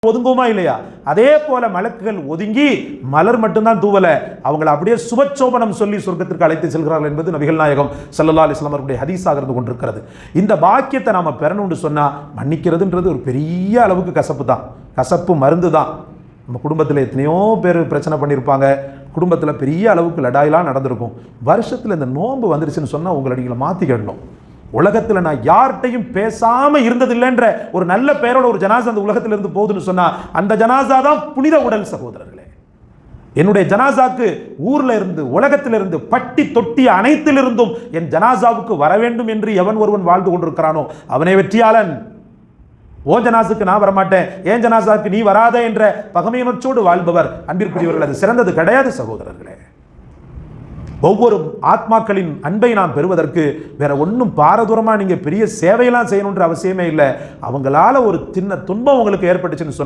ஒதுங்குமா இல்லையா? அதே போல மலக்குகள் ஒதுங்கி மலர் மட்டும்தான் தூவல, அவங்களை அப்படியே சுபச்சோபனம் சொல்லி சொர்க்கத்திற்கு அழைத்து செல்கிறார்கள் என்பது நபிகள் நாயகம் ஸல்லல்லாஹு அலைஹி வஸல்லம் அவர்களுடைய ஹதீஸாக இருந்து கொண்டிருக்கிறது. இந்த பாக்கியத்தை நாம பெறணும்னு சொன்னா மன்னிக்கிறதுன்றது ஒரு பெரிய அளவுக்கு கசப்பு தான், கசப்பு மருந்து தான். நம்ம குடும்பத்தில் எத்தனையோ பேர் பிரச்சனை பண்ணியிருப்பாங்க, குடும்பத்தில் பெரிய அளவுக்கு லடாயெல்லாம் நடந்திருக்கும். வருஷத்தில் இந்த நோன்பு வந்துருச்சுன்னு சொன்னால் உங்களை நீங்கள் மாற்றிக்கிடணும். உலகத்தில் நான் யார்கிட்டையும் பேசாம இருந்ததில்லைன்ற ஒரு நல்ல பெயரோட ஒரு ஜனாசா அந்த உலகத்திலிருந்து போகுதுன்னு சொன்னா அந்த ஜனாசா தான் புனித உடல். சகோதரர்களே, என்னுடைய ஜனாசாக்கு ஊர்ல இருந்து உலகத்திலிருந்து பட்டி தொட்டி அனைத்திலிருந்தும் என் ஜனாசாவுக்கு வர வேண்டும் என்று எவன் ஒருவன் வாழ்ந்து கொண்டிருக்கிறானோ அவனே வெற்றியாளன். ஓ ஜனாசுக்கு நான் வரமாட்டேன், ஏன் ஜனாசாக்கு நீ வராத என்ற பகமையுணர்ச்சியோடு வாழ்பவர் அன்பிற்குரியவர்கள் அது சிறந்தது கிடையாது. சகோதரர்களே, ஒவ்வொரு ஆத்மாக்களின் அன்பை நாம் பெறுவதற்கு வேற ஒன்றும் பாரதூரமாக நீங்கள் பெரிய சேவையெல்லாம் செய்யணுன்ற அவசியமே இல்லை. அவங்களால ஒரு சின்ன துன்பம் உங்களுக்கு ஏற்பட்டுச்சுன்னு சொன்ன